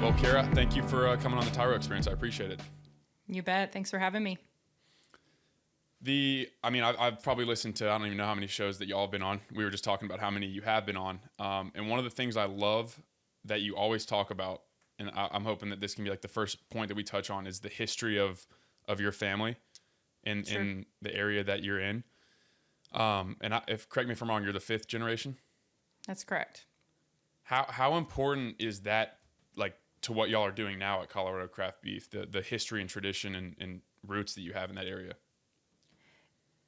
Well, Kara, thank you for coming on the Tyro Experience. I appreciate it. You bet. Thanks for having me. I've probably listened to, I don't even know how many shows that y'all have been on. We were just talking about how many you have been on. And one of the things I love that you always talk about, and I'm hoping that this can be like the first point that we touch on, is the history of your family in the area that you're in. If correct me if I'm wrong, you're the fifth generation. That's correct. How important is that, like, to what y'all are doing now at Colorado Craft Beef, the history and tradition and roots that you have in that area?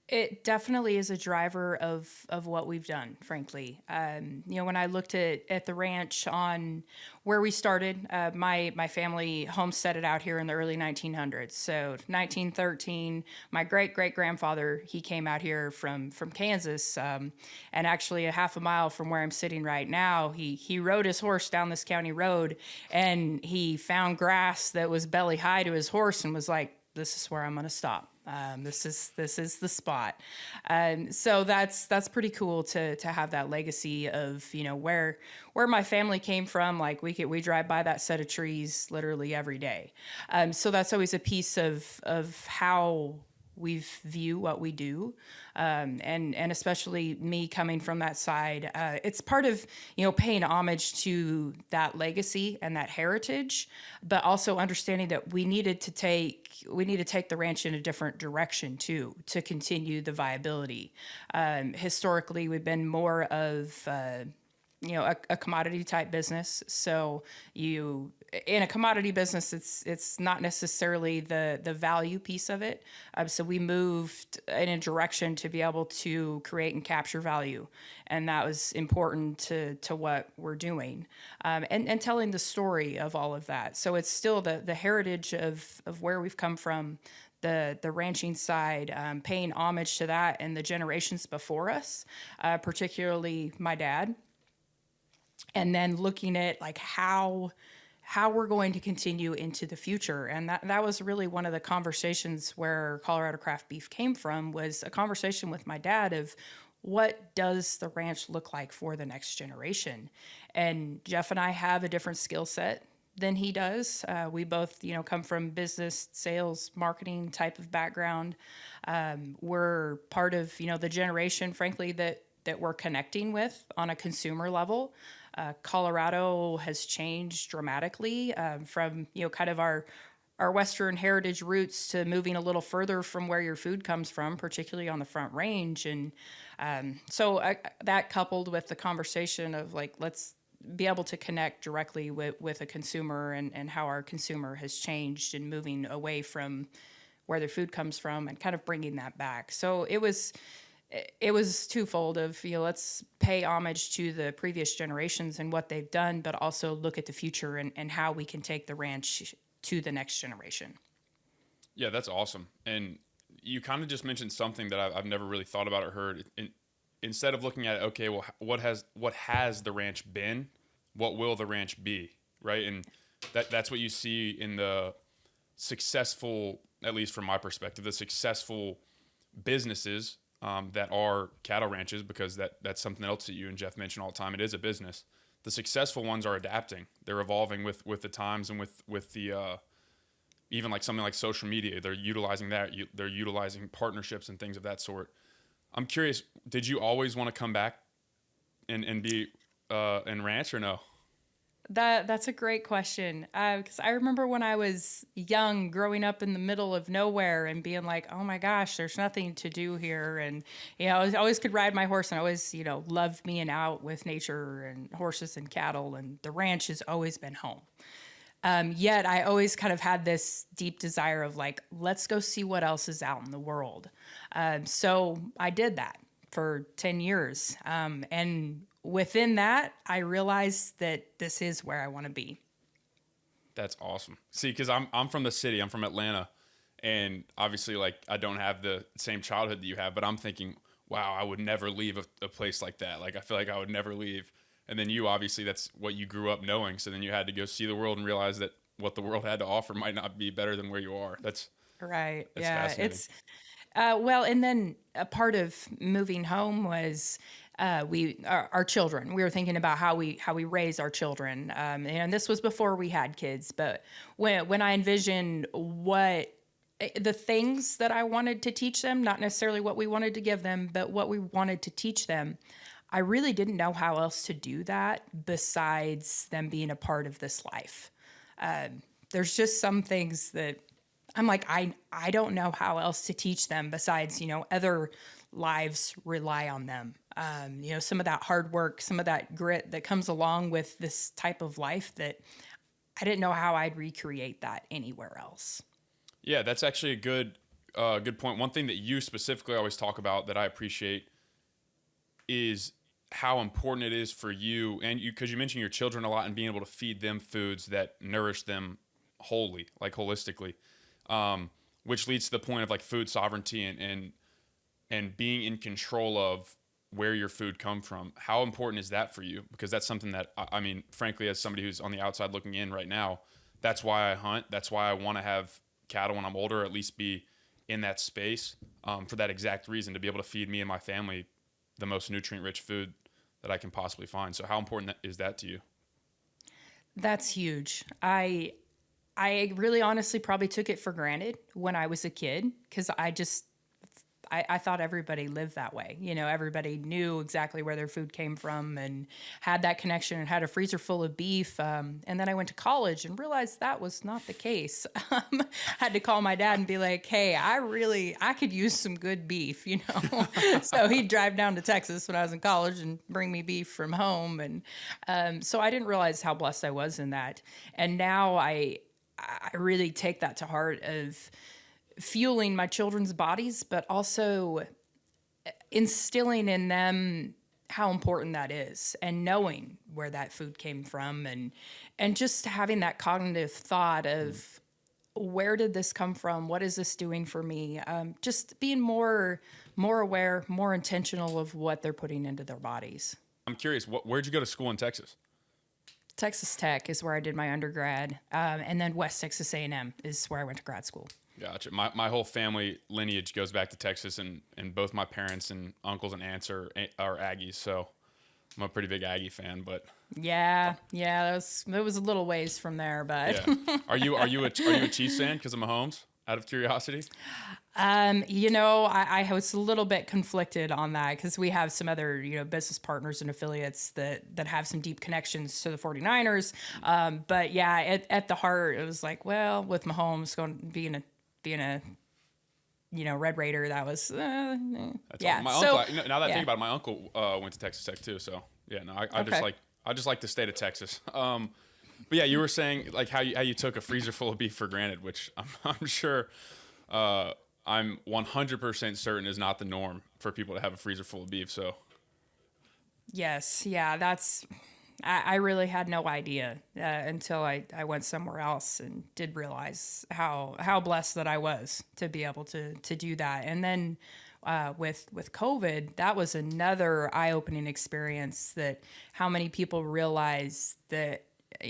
It definitely is a driver of what we've done, frankly. When I looked at the ranch on where we started, my family homesteaded out here in the early 1900s. So 1913, my great-great-grandfather, he came out here from Kansas, and actually a half a mile from where I'm sitting right now, he rode his horse down this county road, and he found grass that was belly high to his horse and was like, this is where I'm going to stop. This is the spot. So that's pretty cool to have that legacy of, where my family came from. Like we drive by that set of trees literally every day. So that's always a piece of how we view what we do. And especially me coming from that side, it's part of, paying homage to that legacy and that heritage, but also understanding that we need to take the ranch in a different direction too, to continue the viability. Historically, we've been more of, a commodity type business. So in a commodity business, it's not necessarily the value piece of it. So we moved in a direction to be able to create and capture value. And that was important to what we're doing, and telling the story of all of that. So it's still the heritage of where we've come from, the ranching side, paying homage to that and the generations before us, particularly my dad. And then looking at like how we're going to continue into the future. And that was really one of the conversations where Colorado Craft Beef came from, was a conversation with my dad of what does the ranch look like for the next generation? And Jeff and I have a different skill set than he does. We both, come from business, sales, marketing type of background. We're part of, the generation, frankly, that we're connecting with on a consumer level. Colorado has changed dramatically, from, kind of our Western heritage roots to moving a little further from where your food comes from, particularly on the Front Range. And that coupled with the conversation of like, let's be able to connect directly with a consumer and how our consumer has changed and moving away from where their food comes from and kind of bringing that back. So it was twofold of, let's pay homage to the previous generations and what they've done, but also look at the future and how we can take the ranch to the next generation. Yeah, that's awesome. And you kind of just mentioned something that I've never really thought about or heard. Instead of looking at, okay, well, what has the ranch been? What will the ranch be? Right. And that's what you see in the successful, at least from my perspective, the successful businesses that are cattle ranches, because that's something else that you and Jeff mention all the time. It is a business. The successful ones are adapting. They're evolving with the times and with the even like something like social media. They're utilizing that. They're utilizing partnerships and things of that sort. I'm curious, did you always want to come back and be in ranch or no? That's a great question, because I remember when I was young, growing up in the middle of nowhere and being like, oh my gosh, there's nothing to do here. And, I always could ride my horse, and I always, loved being out with nature and horses and cattle, and the ranch has always been home. Yet I always kind of had this deep desire of like, let's go see what else is out in the world. So I did that for 10 years. And within that, I realized that this is where I want to be. That's awesome. See, because I'm from the city. I'm from Atlanta. And obviously, like, I don't have the same childhood that you have. But I'm thinking, wow, I would never leave a place like that. Like, I feel like I would never leave. And then you, obviously, that's what you grew up knowing. So then you had to go see the world and realize that what the world had to offer might not be better than where you are. That's right. That's Yeah. fascinating. Well, and then a part of moving home was our children. We were thinking about how we raise our children, and this was before we had kids. But when I envisioned what the things that I wanted to teach them, not necessarily what we wanted to give them, but what we wanted to teach them, I really didn't know how else to do that besides them being a part of this life. There's just some things that I'm like, I don't know how else to teach them besides, other lives rely on them. Some of that hard work, some of that grit that comes along with this type of life that I didn't know how I'd recreate that anywhere else. Yeah, that's actually a good point. One thing that you specifically always talk about that I appreciate is how important it is for you, and because you mention your children a lot and being able to feed them foods that nourish them wholly, like holistically, which leads to the point of like food sovereignty and being in control of where your food come from. How important is that for you? Because that's something that I mean, frankly, as somebody who's on the outside looking in right now, that's why I hunt. That's why I want to have cattle when I'm older, or at least be in that space, for that exact reason, to be able to feed me and my family the most nutrient-rich food that I can possibly find. So how important is that to you? That's huge. I really honestly probably took it for granted when I was a kid because I thought everybody lived that way. Everybody knew exactly where their food came from and had that connection and had a freezer full of beef. And then I went to college and realized that was not the case. Had to call my dad and be like, hey, I could use some good beef, So he'd drive down to Texas when I was in college and bring me beef from home. And so I didn't realize how blessed I was in that. And now I really take that to heart of fueling my children's bodies, but also instilling in them how important that is and knowing where that food came from and just having that cognitive thought of where did this come from? What is this doing for me? Just being more aware, more intentional of what they're putting into their bodies. I'm curious, where'd you go to school in Texas? Texas Tech is where I did my undergrad, and then West Texas A&M is where I went to grad school. Gotcha. My whole family lineage goes back to Texas, and both my parents and uncles and aunts are Aggies, so I'm a pretty big Aggie fan. But yeah, that was a little ways from there, but yeah, are you a Chiefs fan because of Mahomes? Out of curiosity. I was a little bit conflicted on that because we have some other, business partners and affiliates that have some deep connections to the 49ers. But yeah, at the heart, it was like, well, with Mahomes being a Red Raider, that was, yeah. My so, uncle, now that I yeah. think about it, my uncle went to Texas Tech too. So yeah, no, I Okay. just like the state of Texas. But yeah, you were saying like how you took a freezer full of beef for granted, which I'm sure, I'm 100% certain is not the norm for people to have a freezer full of beef. So Yes, yeah, I really had no idea until I went somewhere else and did realize how blessed that I was to be able to do that. And then with COVID, that was another eye-opening experience, that how many people realize that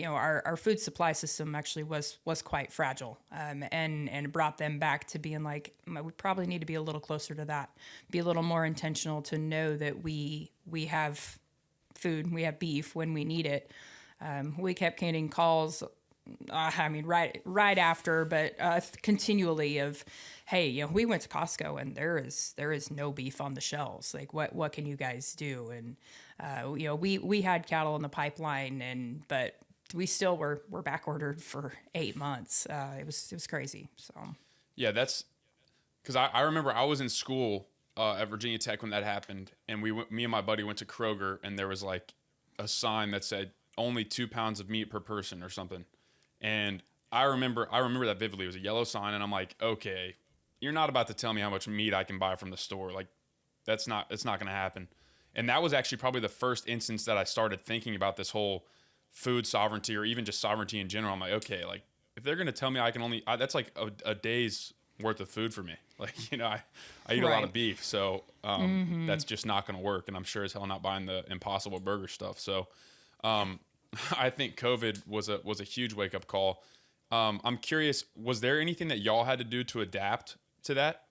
our food supply system actually was quite fragile, and brought them back to being like, we probably need to be a little closer to that, be a little more intentional to know that we have food, we have beef when we need it. We kept getting calls, right after, but continually of, hey, we went to Costco and there is no beef on the shelves. Like, what can you guys do? And we had cattle in the pipeline, but we still were back ordered for 8 months. It was crazy. So yeah, that's because I remember I was in school at Virginia Tech when that happened, and me and my buddy went to Kroger, and there was like a sign that said only 2 pounds of meat per person or something. And I remember that vividly. It was a yellow sign, and I'm like, okay, you're not about to tell me how much meat I can buy from the store. Like, it's not going to happen. And that was actually probably the first instance that I started thinking about this whole food sovereignty, or even just sovereignty in general. I'm like, okay, like if they're going to tell me I can that's like a day's worth of food for me. Like, I eat a lot of beef, so that's just not going to work. And I'm sure as hell not buying the Impossible Burger stuff. So I think COVID was a huge wake up call. I'm curious, was there anything that y'all had to do to adapt to that?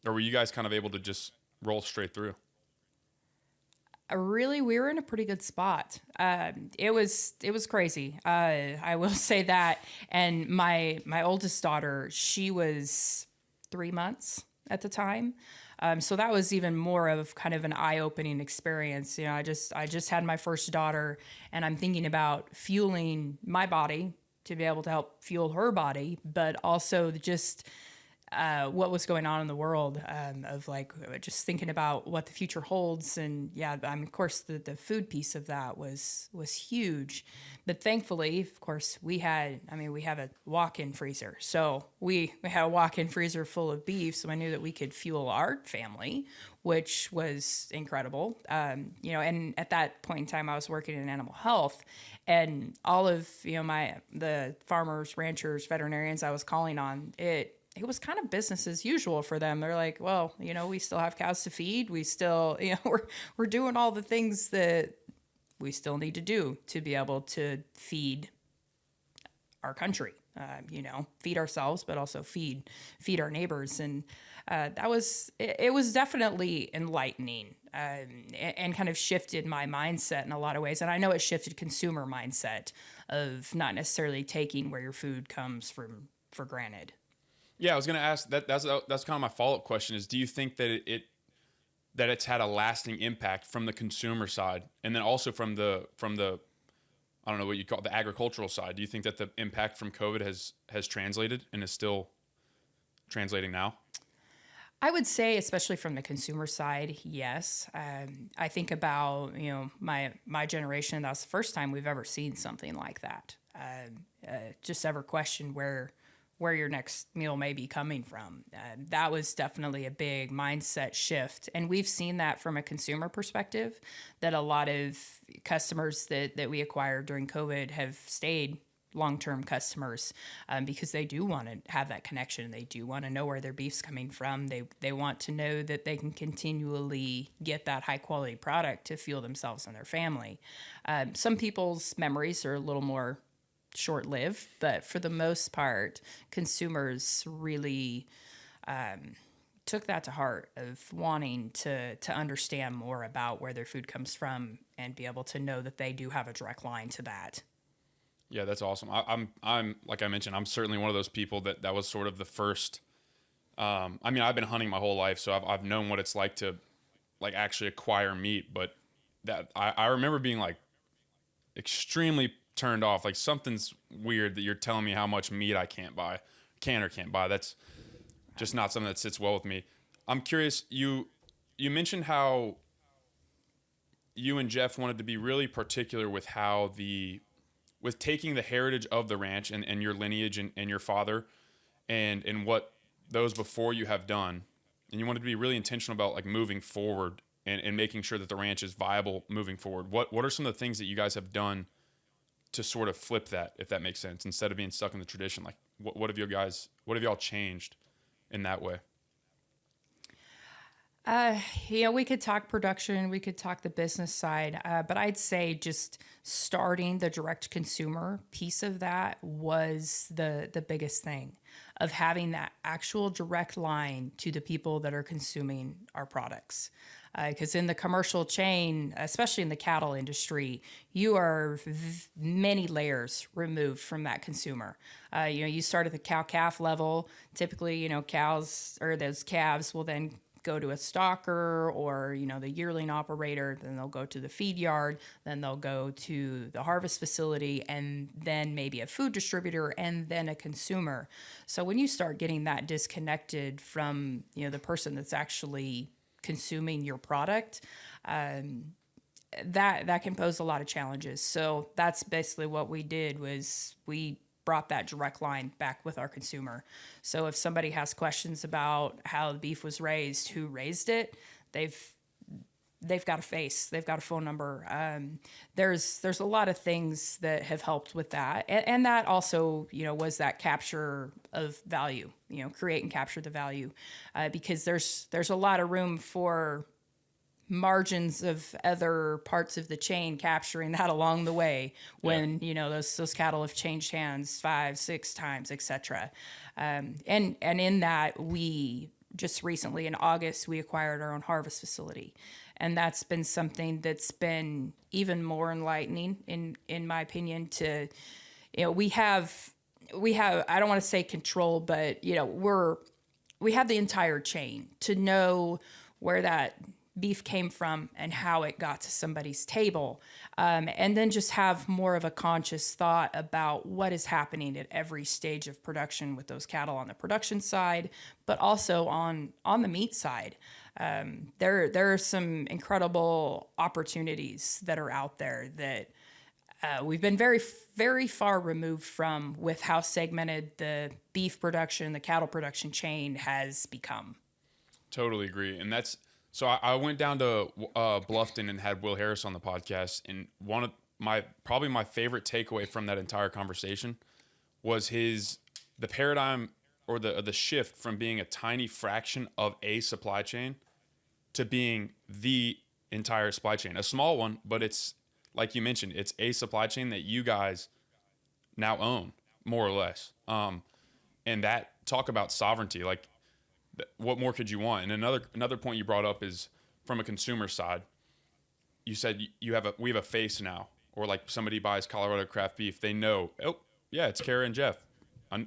Or were you guys kind of able to just roll straight through? Really, we were in a pretty good spot. It was crazy. I will say that. And my oldest daughter, she was 3 months at the time. So that was even more of kind of an eye-opening experience. I just had my first daughter, and I'm thinking about fueling my body to be able to help fuel her body, but also just what was going on in the world, of like just thinking about what the future holds. And yeah, I mean, of course, the food piece of that was huge. But thankfully, of course, we have a walk-in freezer. So we had a walk-in freezer full of beef. So I knew that we could fuel our family, which was incredible. And at that point in time, I was working in animal health, and all of, the farmers, ranchers, veterinarians I was calling on, it was kind of business as usual for them. They're like, well, we still have cows to feed. We still, we're doing all the things that we still need to do to be able to feed our country, feed ourselves, but also feed our neighbors. And it was definitely enlightening, and kind of shifted my mindset in a lot of ways. And I know it shifted consumer mindset of not necessarily taking where your food comes from for granted. Yeah, I was going to ask that. That's kind of my follow up question. Is do you think that that it's had a lasting impact from the consumer side, and then also from the I don't know what you call it, the agricultural side? Do you think that the impact from COVID has translated and is still translating now? I would say, especially from the consumer side, yes. I think about my generation. That's the first time we've ever seen something like that. Just ever questioned where your next meal may be coming from. That was definitely a big mindset shift. And we've seen that from a consumer perspective, that a lot of customers that we acquired during COVID have stayed long-term customers, because they do want to have that connection. They do want to know where their beef's coming from. They want to know that they can continually get that high-quality product to fuel themselves and their family. Some people's memories are a little more short-lived, but for the most part, consumers really took that to heart, of wanting to understand more about where their food comes from and be able to know that they do have a direct line to that. Yeah, that's awesome. I'm like I mentioned, I'm certainly one of those people that was sort of the first. I've been hunting my whole life, so I've known what it's like to like actually acquire meat. But that I remember being like extremely turned off. Like, something's weird that you're telling me how much meat I can't or can't buy. That's just not something that sits well with me. I'm curious. You mentioned how you and Jeff wanted to be really particular with with taking the heritage of the ranch and your lineage and your father and what those before you have done. And you wanted to be really intentional about like moving forward and making sure that the ranch is viable moving forward. What are some of the things that you guys have done to sort of flip that, if that makes sense, instead of being stuck in the tradition? Like, what have y'all changed in that way? We could talk production, we could talk the business side, but I'd say just starting the direct consumer piece of that was the biggest thing, of having that actual direct line to the people that are consuming our products. Because in the commercial chain, especially in the cattle industry, you are many layers removed from that consumer. You start at the cow-calf level. Typically, cows or those calves will then go to a stalker or, the yearling operator, then they'll go to the feed yard, then they'll go to the harvest facility, and then maybe a food distributor, and then a consumer. So when you start getting that disconnected from, the person that's actually consuming your product, that can pose a lot of challenges. So that's basically what we did, was we brought that direct line back with our consumer. So if somebody has questions about how the beef was raised, who raised it, they've got a face, they've got a phone number. There's a lot of things that have helped with that, and that also was that capture of value, create and capture the value, because there's a lot of room for margins of other parts of the chain capturing that along the way when those cattle have changed hands 5-6 times, etc. And in that, we just recently in August we acquired our own harvest facility, And that's been something that's been even more enlightening in my opinion to, we have, I don't want to say control, but we have the entire chain to know where that beef came from and how it got to somebody's table. And then just have more of a conscious thought about what is happening at every stage of production with those cattle on the production side, but also on the meat side. There are some incredible opportunities that are out there that we've been very, very far removed from with how segmented the beef production, the cattle production chain has become. Totally agree. And that's so I went down to Bluffton and had Will Harris on the podcast. And one of probably my favorite takeaway from that entire conversation was the paradigm or the shift from being a tiny fraction of a supply chain to being the entire supply chain. A small one, but it's like you mentioned, it's a supply chain that you guys now own, more or less. And that talk about sovereignty, like what more could you want? And another point you brought up is from a consumer side. You said we have a face now, or like somebody buys Colorado craft beef, they know, oh yeah, it's Kara and Jeff.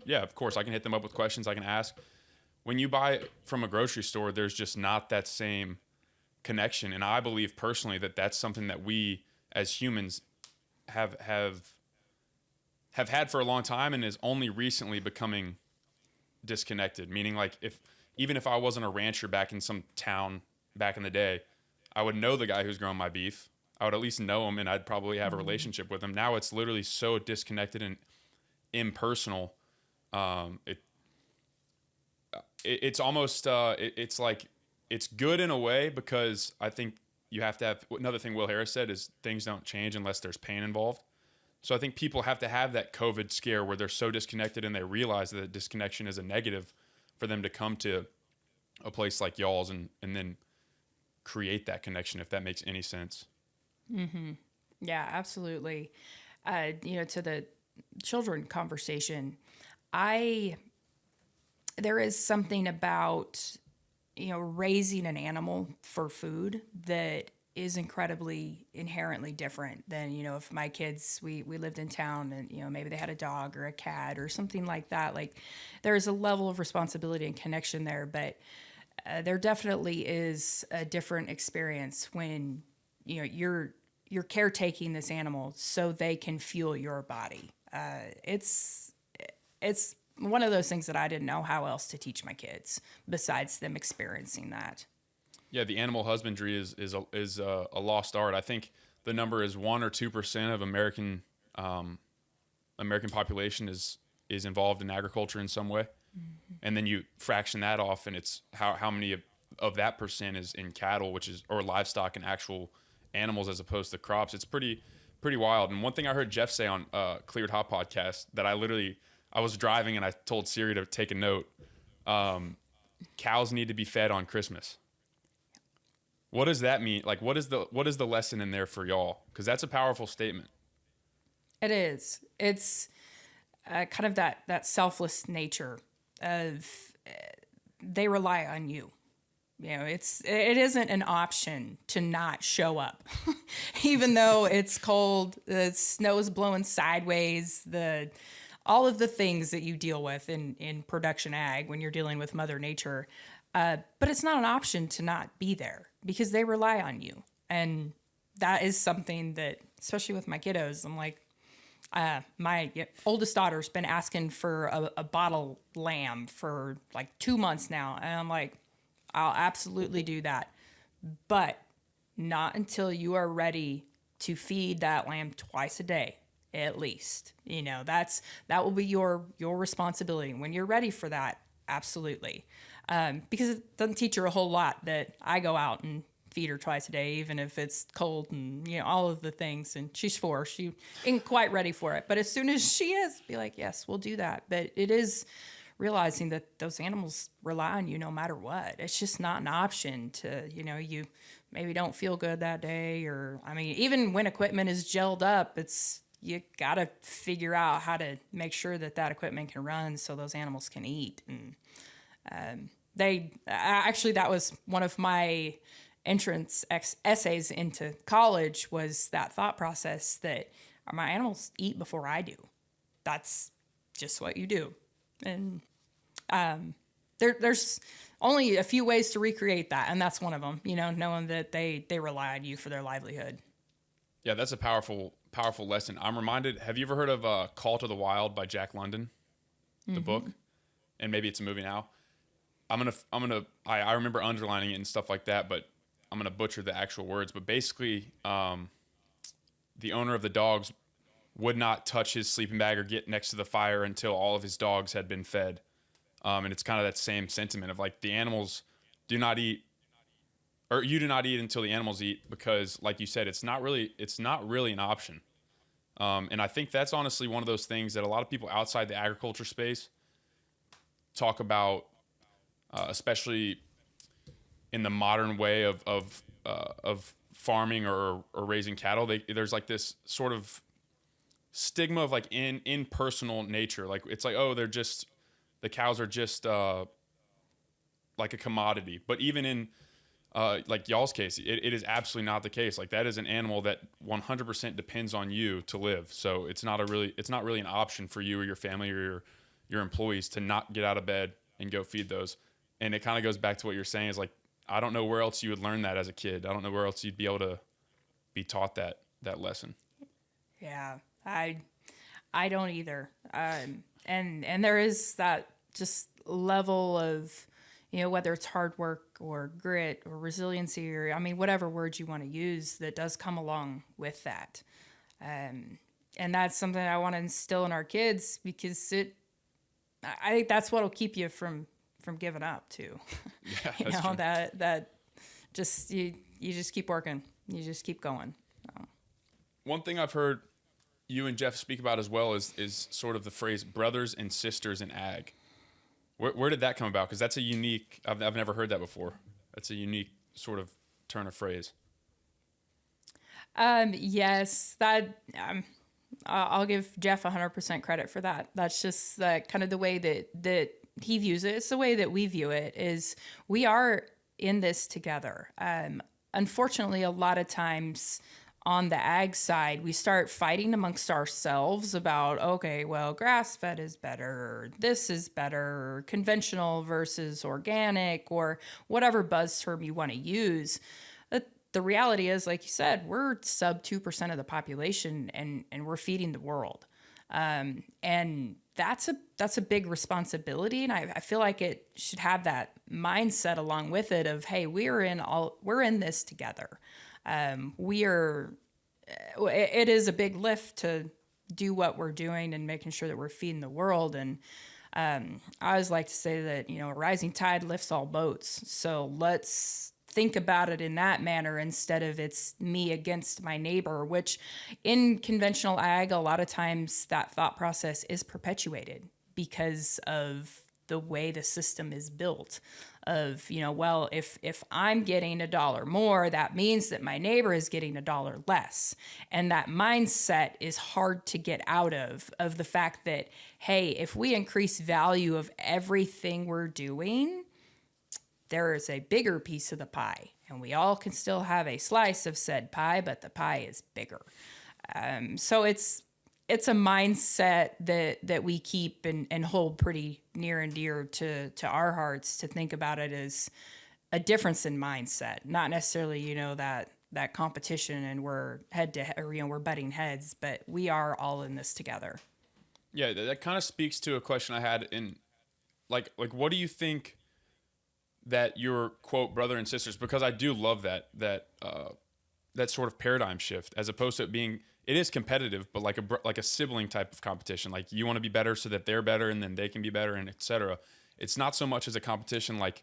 Yeah, of course I can hit them up with questions I can ask. When you buy from a grocery store, there's just not that same connection. And I believe personally that that's something that we as humans have had for a long time and is only recently becoming disconnected. Meaning, like, even if I wasn't a rancher back in some town back in the day, I would know the guy who's growing my beef. I would at least know him, and I'd probably have a relationship with him. Now it's literally so disconnected and impersonal. It's almost it's like it's good in a way, because I think you have to have, another thing Will Harris said is things don't change unless there's pain involved. So I think people have to have that COVID scare where they're so disconnected and they realize that disconnection is a negative for them to come to a place like y'all's and then create that connection, if that makes any sense. Mm-hmm. Yeah, absolutely. To the children conversation, there is something about, raising an animal for food that is incredibly inherently different than, if my kids, we lived in town and, maybe they had a dog or a cat or something like that. Like, there's a level of responsibility and connection there, but there definitely is a different experience when, you're caretaking this animal so they can fuel your body. It's one of those things that I didn't know how else to teach my kids besides them experiencing that. Yeah, the animal husbandry is a lost art. I think the number is 1 or 2% of American population is involved in agriculture in some way, mm-hmm. And then you fraction that off, and it's how many of that percent is in cattle, or livestock and actual animals as opposed to crops. It's pretty wild. And one thing I heard Jeff say on Cleared Hot podcast that I was driving and I told Siri to take a note. Cows need to be fed on Christmas. What does that mean? Like, what is the lesson in there for y'all? Because that's a powerful statement. It is. It's kind of that selfless nature of they rely on you. It isn't an option to not show up, even though it's cold, the snow's blowing sideways, all of the things that you deal with in production ag when you're dealing with Mother Nature. But it's not an option to not be there because they rely on you. And that is something that, especially with my kiddos, I'm like, my oldest daughter's been asking for a bottle lamb for like 2 months now. And I'm like, I'll absolutely do that. But not until you are ready to feed that lamb twice a day, at least. That will be your responsibility. When you're ready for that, absolutely. Because it doesn't teach her a whole lot that I go out and feed her twice a day, even if it's cold and, all of the things. And she's 4. She ain't quite ready for it. But as soon as she is, be like, yes, we'll do that. But it is realizing that those animals rely on you no matter what. It's just not an option to, you maybe don't feel good that day. Or, even when equipment is gelled up, you got to figure out how to make sure that equipment can run so those animals can eat. And that was one of my essays into college was that thought process that my animals eat before I do. That's just what you do. And there's only a few ways to recreate that, and that's one of them. Knowing that they rely on you for their livelihood. Yeah, that's a powerful lesson. I'm reminded. Have you ever heard of Call to the Wild by Jack London, the book? And maybe it's a movie now. I remember underlining it and stuff like that, but I'm gonna butcher the actual words. But basically, the owner of the dogs would not touch his sleeping bag or get next to the fire until all of his dogs had been fed. And it's kind of that same sentiment of like the animals do not eat, or you do not eat until the animals eat, because like you said, it's not really an option. And I think that's honestly one of those things that a lot of people outside the agriculture space talk about, especially in the modern way of farming or raising cattle. There's like this sort of stigma of like in personal nature. Like it's like, oh, the cows are just like a commodity. But even in like y'all's case, it is absolutely not the case. Like that is an animal that 100% depends on you to live. So it's not really an option for you or your family or your employees to not get out of bed and go feed those. And it kind of goes back to what you're saying is like, I don't know where else you would learn that as a kid. I don't know where else you'd be able to be taught that lesson. Yeah, I don't either. And there is that just level of, whether it's hard work or grit or resiliency or, whatever words you want to use, that does come along with that. And that's something I want to instill in our kids, because I think that's what'll keep you from giving up too. Yeah, that's true. that just, you just keep working. You just keep going. One thing I've heard you and Jeff speak about as well is sort of the phrase brothers and sisters in ag. Where did that come about? Because that's a unique, I've never heard that before. That's a unique sort of turn of phrase. Yes, that, I'll give Jeff 100% credit for that. That's just kind of the way that he views it. It's the way that we view it, is we are in this together. Unfortunately, a lot of times on the ag side, we start fighting amongst ourselves about, okay, well, grass-fed is better, or this is better, or conventional versus organic, or whatever buzz term you want to use. The reality is, like you said, we're sub 2% of the population, and we're feeding the world. And that's a big responsibility. And I feel like it should have that mindset along with it of, hey, we're in this together. It is a big lift to do what we're doing and making sure that we're feeding the world. And I always like to say that, a rising tide lifts all boats. So let's think about it in that manner instead of it's me against my neighbor, which in conventional ag, a lot of times that thought process is perpetuated because of the way the system is built. Of, well, if I'm getting $1 more, that means that my neighbor is getting $1 less. And that mindset is hard to get out of the fact that, hey, if we increase value of everything we're doing, there is a bigger piece of the pie, and we all can still have a slice of said pie, but the pie is bigger. So it's a mindset that we keep and hold pretty near and dear to our hearts, to think about it as a difference in mindset, not necessarily, that competition and we're head to head, or, we're butting heads, but we are all in this together. Yeah, that kind of speaks to a question I had in like what do you think that your quote brother and sisters, because I do love that sort of paradigm shift, as opposed to it is competitive, but like a sibling type of competition. Like you want to be better so that they're better and then they can be better, and etc. It's not so much as a competition like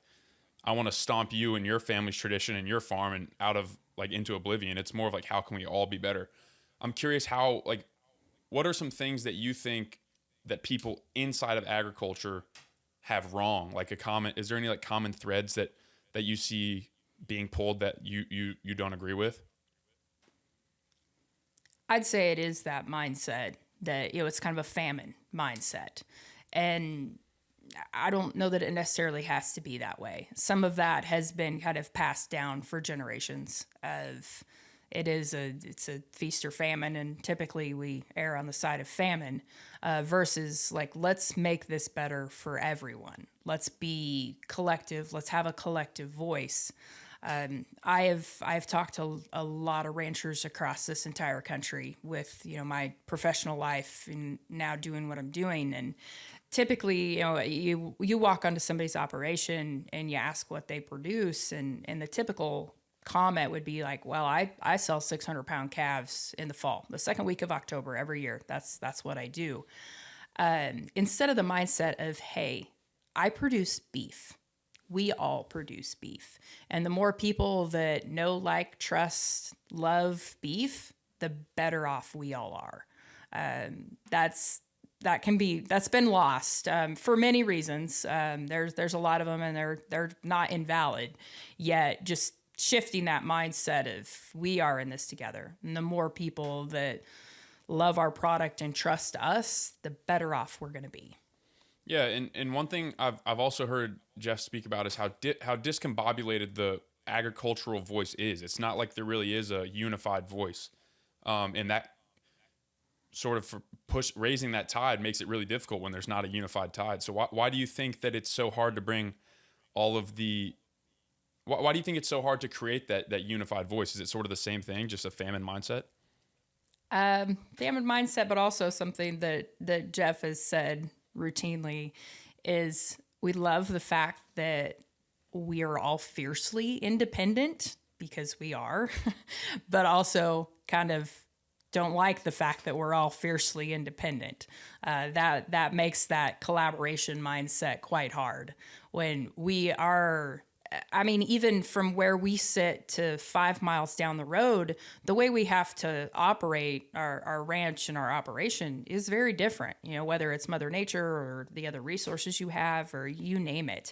I want to stomp you and your family's tradition and your farm and out of like into oblivion. It's more of like, how can we all be better? I'm curious how, like, what are some things that you think that people inside of agriculture have wrong? Like is there any like common threads that you see being pulled that you don't agree with? I'd say it is that mindset that, it's kind of a famine mindset. And I don't know that it necessarily has to be that way. Some of that has been kind of passed down for generations of it's a feast or famine, and typically we err on the side of famine versus like, let's make this better for everyone. Let's be collective. Let's have a collective voice. I've talked to a lot of ranchers across this entire country with, my professional life and now doing what I'm doing. And typically, you walk onto somebody's operation and you ask what they produce, and the typical comment would be like, well, I sell 600-pound calves in the fall, the second week of October every year. That's what I do. Instead of the mindset of, hey, I produce beef. We all produce beef. And the more people that know, like, trust, love beef, the better off we all are. That's been lost for many reasons. There's a lot of them, and they're not invalid. Yet just shifting that mindset of we are in this together. And the more people that love our product and trust us, the better off we're going to be. Yeah, and one thing I've also heard Jeff speak about is how discombobulated the agricultural voice is. It's not like there really is a unified voice, and that sort of raising that tide makes it really difficult when there's not a unified tide. So why do you think that it's so hard to bring all of the why do you think it's so hard to create that unified voice? Is it sort of the same thing, just a famine mindset? Famine mindset, but also something that Jeff has said routinely is we love the fact that we are all fiercely independent, because we are, but also kind of don't like the fact that we're all fiercely independent. That makes that collaboration mindset quite hard when we are. I mean, even from where we sit to 5 miles down the road, the way we have to operate our ranch and our operation is very different, whether it's Mother Nature or the other resources you have, or you name it.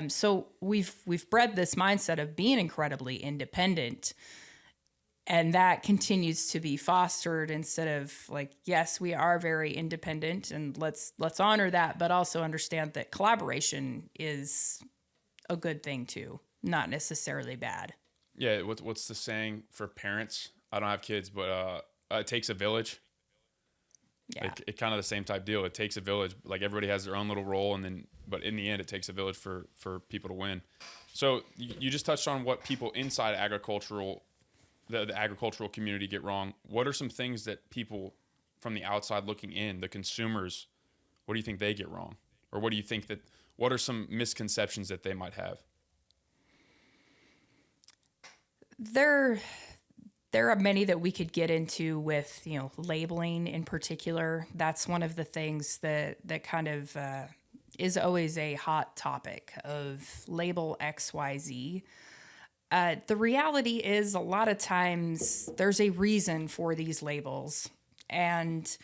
So we've bred this mindset of being incredibly independent, and that continues to be fostered instead of like, yes, we are very independent, and let's honor that, but also understand that collaboration is a good thing too, not necessarily bad. Yeah, what's the saying for parents? I don't have kids, but it takes a village. Yeah. It kind of the same type deal. It takes a village. Like, everybody has their own little role, but in the end, it takes a village for people to win. So you just touched on what people inside the agricultural community get wrong. What are some things that people from the outside looking in, the consumers, what do you think they get wrong? Or what are some misconceptions that they might have? There are many that we could get into with, labeling in particular. That's one of the things that kind of is always a hot topic of label XYZ. The reality is a lot of times there's a reason for these labels, and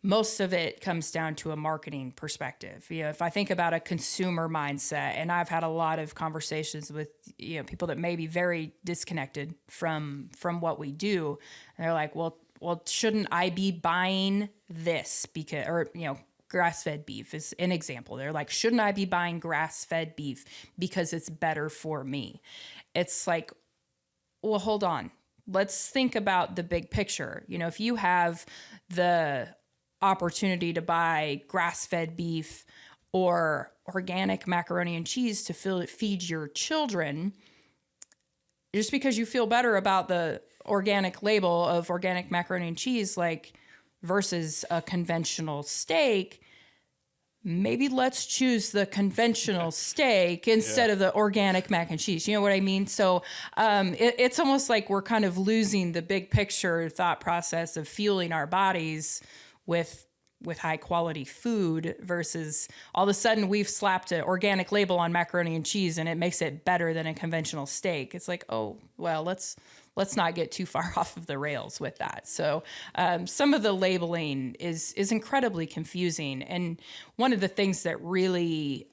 most of it comes down to a marketing perspective. If I think about a consumer mindset, and I've had a lot of conversations with people that may be very disconnected from what we do, and they're like, well, shouldn't I be buying this because, or grass-fed beef is an example. They're like, shouldn't I be buying grass-fed beef because it's better for me? It's like, well, hold on. Let's think about the big picture. If you have the opportunity to buy grass-fed beef or organic macaroni and cheese to feed your children, just because you feel better about the organic label of organic macaroni and cheese, like versus a conventional steak, maybe let's choose the conventional steak instead of the organic mac and cheese. You know what I mean? So it's almost like we're kind of losing the big picture thought process of fueling our bodies with high quality food versus all of a sudden we've slapped an organic label on macaroni and cheese and it makes it better than a conventional steak. It's like, oh, well, let's not get too far off of the rails with that. So some of the labeling is incredibly confusing. And one of the things that really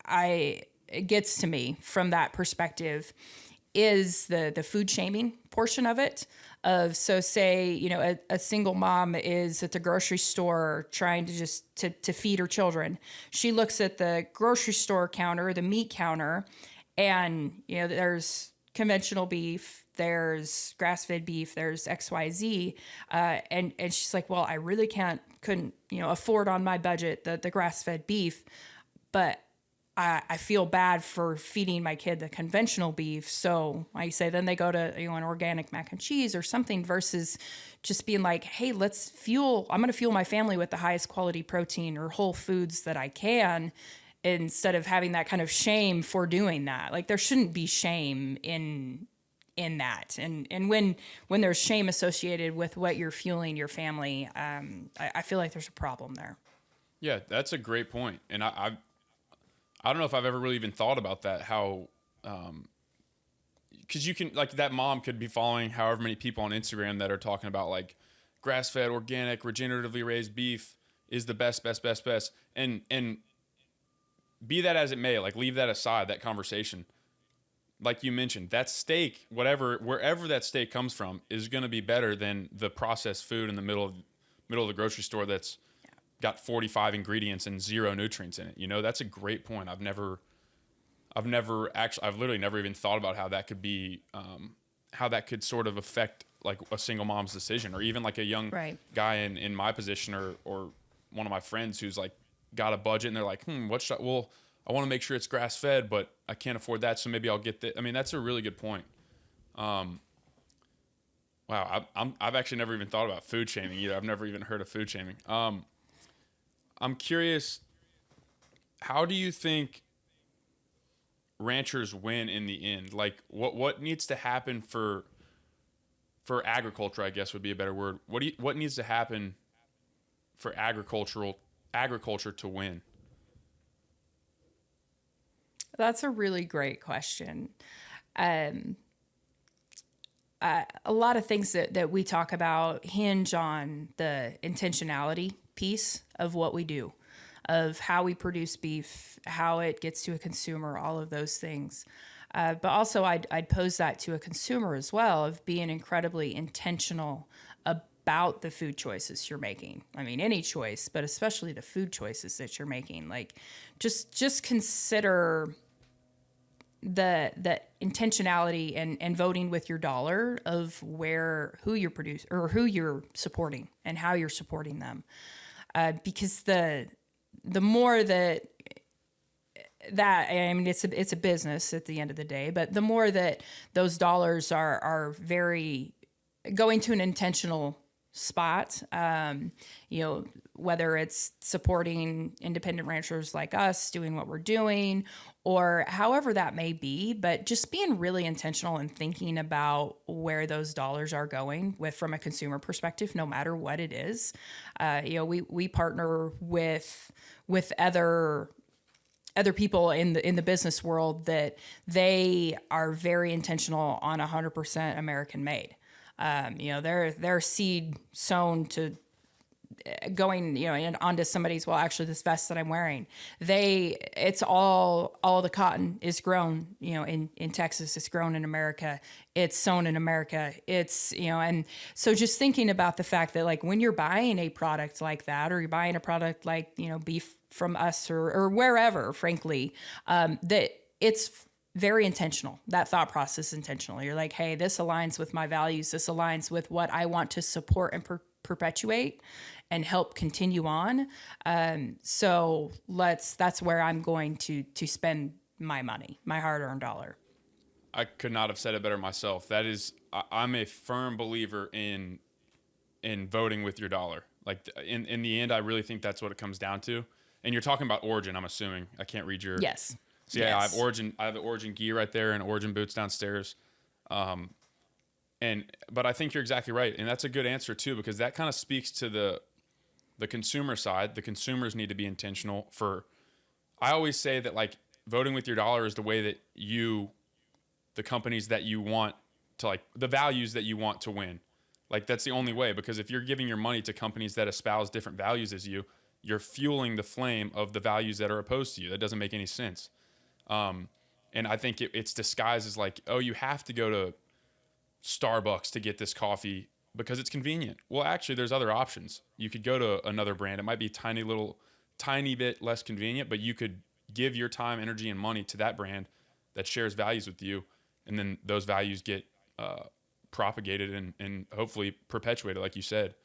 it gets to me from that perspective is the food shaming portion of it. Of so say a single mom is at the grocery store trying to just to feed her children. She looks at the grocery store counter, the meat counter, and there's conventional beef, there's grass-fed beef, there's XYZ, and she's like, well, I really couldn't afford on my budget the grass-fed beef, but I feel bad for feeding my kid the conventional beef. So I say, then they go to an organic mac and cheese or something, versus just being like, hey, I'm going to fuel my family with the highest quality protein or whole foods that I can, instead of having that kind of shame for doing that. Like, there shouldn't be shame in that. And when there's shame associated with what you're fueling your family, I feel like there's a problem there. Yeah, that's a great point. And I don't know if I've ever really even thought about that, how, because you can, like, that mom could be following however many people on Instagram that are talking about, like, grass-fed, organic, regeneratively raised beef is the best. And be that as it may, like, leave that aside, that conversation. Like you mentioned, that steak, wherever that steak comes from, is going to be better than the processed food in the middle of the grocery store that's got 45 ingredients and 0 nutrients in it. That's a great point. I've literally never even thought about how that could be, how that could sort of affect like a single mom's decision, or even like a young guy in my position, or one of my friends who's like got a budget and they're like, I want to make sure it's grass fed, but I can't afford that. So maybe I'll get that. I mean, that's a really good point. Wow. I've actually never even thought about food shaming either. I've never even heard of food shaming. I'm curious, how do you think ranchers win in the end? Like, what needs to happen for agriculture, I guess would be a better word. What needs to happen for agriculture to win? That's a really great question. A lot of things that we talk about hinge on the intentionality piece of what we do, of how we produce beef, how it gets to a consumer, all of those things. But also I'd pose that to a consumer as well, of being incredibly intentional about the food choices you're making. I mean, any choice, but especially the food choices that you're making. Like, just consider the intentionality and voting with your dollar of who you're supporting and how you're supporting them. Because the more that I mean, it's a business at the end of the day, but the more that those dollars are very going to an intentional spot, whether it's supporting independent ranchers like us doing what we're doing, or however that may be, but just being really intentional and thinking about where those dollars are going from a consumer perspective, no matter what it is. We partner with other people in the business world that they are very intentional on 100% American made. Their seed sown to going, and onto somebody's, well, actually this vest that I'm wearing, it's all the cotton is grown, in Texas, it's grown in America, it's sown in America. It's, and so just thinking about the fact that, like, when you're buying a product like that, or you're buying a product like, beef from us or wherever, frankly, that it's very intentional. That thought process is intentional. You're like, hey, this aligns with my values. This aligns with what I want to support and perpetuate and help continue on. So that's where I'm going to spend my money, my hard-earned dollar. I could not have said it better myself. That is, I'm a firm believer in voting with your dollar. Like, in the end, I really think that's what it comes down to. And you're talking about Origin, I'm assuming. I can't read your... Yes. So yeah, yes. I have the Origin gi right there and Origin boots downstairs. But I think you're exactly right. And that's a good answer too, because that kind of speaks to the consumer side. The consumers need to be intentional I always say that, like, voting with your dollar is the way that the companies that you want to, like, the values that you want to win. Like, that's the only way, because if you're giving your money to companies that espouse different values as you're fueling the flame of the values that are opposed to you. That doesn't make any sense. And And I think it's disguised as like, oh, you have to go to Starbucks to get this coffee because it's convenient. Well, actually, there's other options. You could go to another brand. It might be tiny bit less convenient, but you could give your time, energy, and money to that brand that shares values with you, and then those values get propagated and hopefully perpetuated, like you said.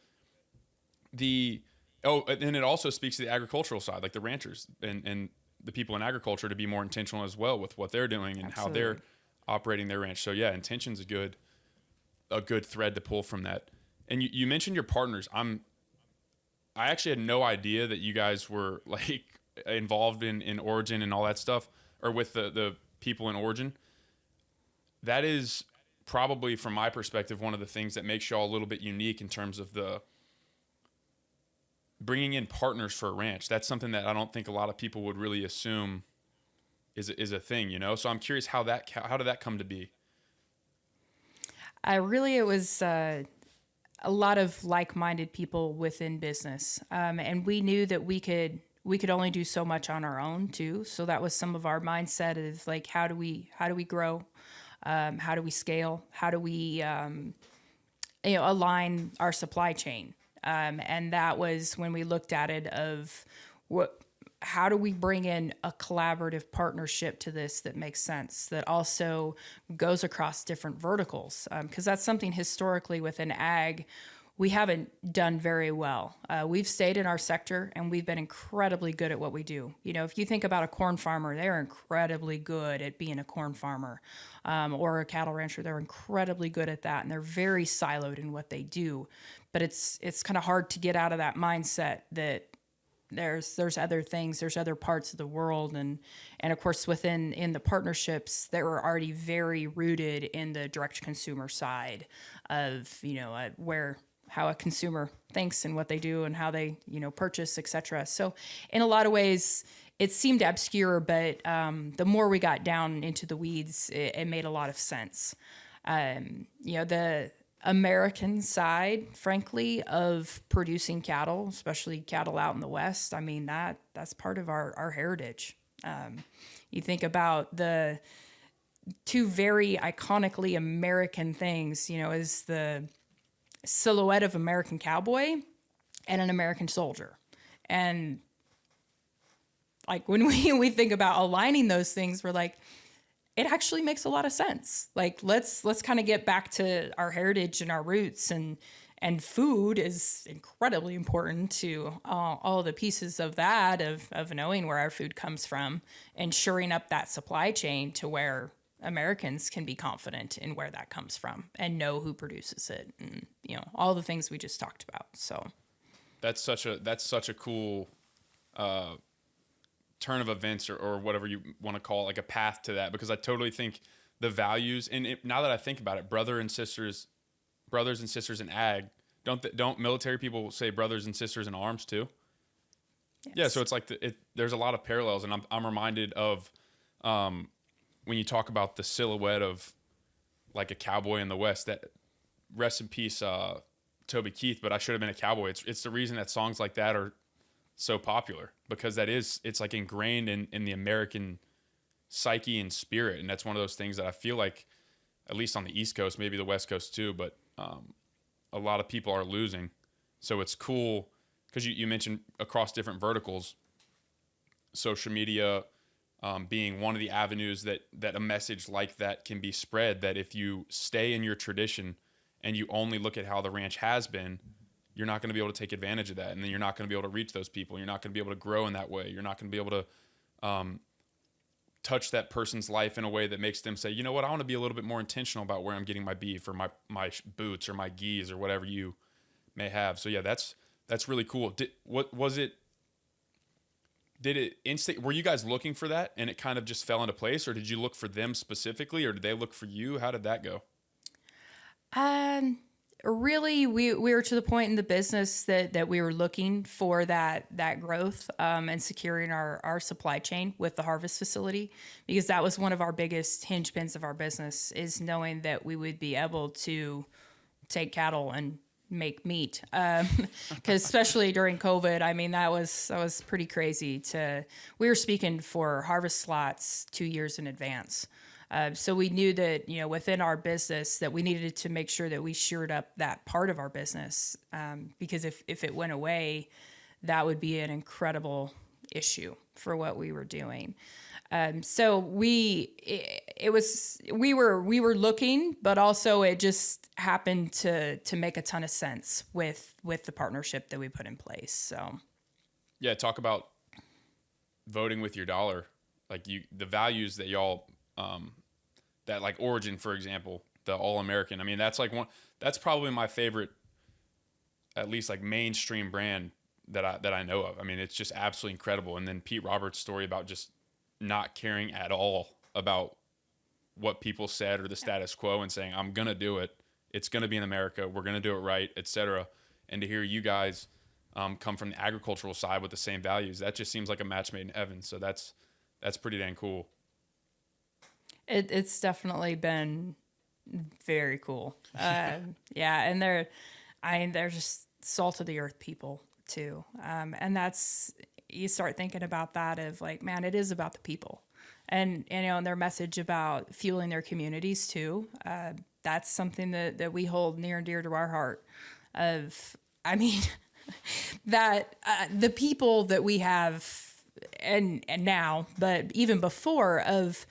The and it also speaks to the agricultural side, like the ranchers and the people in agriculture to be more intentional as well with what they're doing and how they're Absolutely. operating their ranch. So yeah, intention's a good thread to pull from that. And you mentioned your partners. I actually had no idea that you guys were like involved in Origin and all that stuff, or with the people in Origin. That is probably, from my perspective, one of the things that makes y'all a little bit unique in terms of the bringing in partners for a ranch. That's something that I don't think a lot of people would really assume is a thing, you know. So I'm curious how did that come to be? It was a lot of like-minded people within business, and we knew that we could only do so much on our own too. So that was some of our mindset of like, how do we grow, how do we scale, how do we align our supply chain, and that was when we looked at it of how do we bring in a collaborative partnership to this that makes sense, that also goes across different verticals? Because that's something historically within ag we haven't done very well. We've stayed in our sector and we've been incredibly good at what we do. You know, if you think about a corn farmer, they're incredibly good at being a corn farmer, or a cattle rancher. They're incredibly good at that, and they're very siloed in what they do. But it's kind of hard to get out of that mindset that there's other things, there's other parts of the world, and of course in the partnerships that were already very rooted in the direct consumer side of where how a consumer thinks and what they do and how they purchase, etc. So in a lot of ways it seemed obscure, but the more we got down into the weeds, it made a lot of sense. The American side, frankly, of producing cattle, especially cattle out in the West, I mean, that's part of our heritage. You think about the two very iconically American things, is the silhouette of American cowboy and an American soldier. And like when we think about aligning those things, we're like, it actually makes a lot of sense. Like let's kind of get back to our heritage and our roots, and food is incredibly important to all the pieces of that, of knowing where our food comes from and shoring up that supply chain to where Americans can be confident in where that comes from and know who produces it, and all the things we just talked about. So That's such a cool turn of events, or whatever you want to call it, like a path to that, because I totally think the values, and now that I think about it, brothers and sisters in ag, don't military people say brothers and sisters in arms too? yes. Yeah, so it's like there's a lot of parallels, and I'm reminded of when you talk about the silhouette of like a cowboy in the West. That, rest in peace, Toby Keith, but I should have been a cowboy. It's the reason that songs like that are so popular, because it's like ingrained in the American psyche and spirit. And that's one of those things that I feel like, at least on the East Coast, maybe the West Coast too, but a lot of people are losing. So it's cool because you mentioned across different verticals, social media being one of the avenues that a message like that can be spread, that if you stay in your tradition and you only look at how the ranch has been, you're not going to be able to take advantage of that. And then you're not going to be able to reach those people. You're not going to be able to grow in that way. You're not going to be able to touch that person's life in a way that makes them say, you know what, I want to be a little bit more intentional about where I'm getting my beef, or my boots, or my gis, or whatever you may have. So yeah, that's really cool. Were you guys looking for that and it kind of just fell into place, or did you look for them specifically, or did they look for you? How did that go? Really, we were to the point in the business that we were looking for that growth, and securing our supply chain with the harvest facility, because that was one of our biggest hinge pins of our business, is knowing that we would be able to take cattle and make meat. Because especially during COVID, I mean, that was pretty crazy. We were speaking for harvest slots 2 years in advance. So we knew that, within our business that we needed to make sure that we shored up that part of our business. Because if it went away, that would be an incredible issue for what we were doing. So we were looking, but also it just happened to make a ton of sense with the partnership that we put in place. So Yeah, talk about voting with your dollar, like the values that y'all, that like Origin, for example, the All American. I mean, that's probably my favorite, at least like mainstream brand that I know of. I mean, it's just absolutely incredible. And then Pete Roberts' story about just not caring at all about what people said or the status quo and saying, I'm going to do it. It's going to be in America. We're going to do it right, etc. And to hear you guys come from the agricultural side with the same values, that just seems like a match made in heaven. So that's pretty dang cool. It's definitely been very cool. Yeah. And they're just salt of the earth people too. And you start thinking about that of like, man, it is about the people and their message about fueling their communities too. That's something that we hold near and dear to our heart that the people that we have and now, but even before of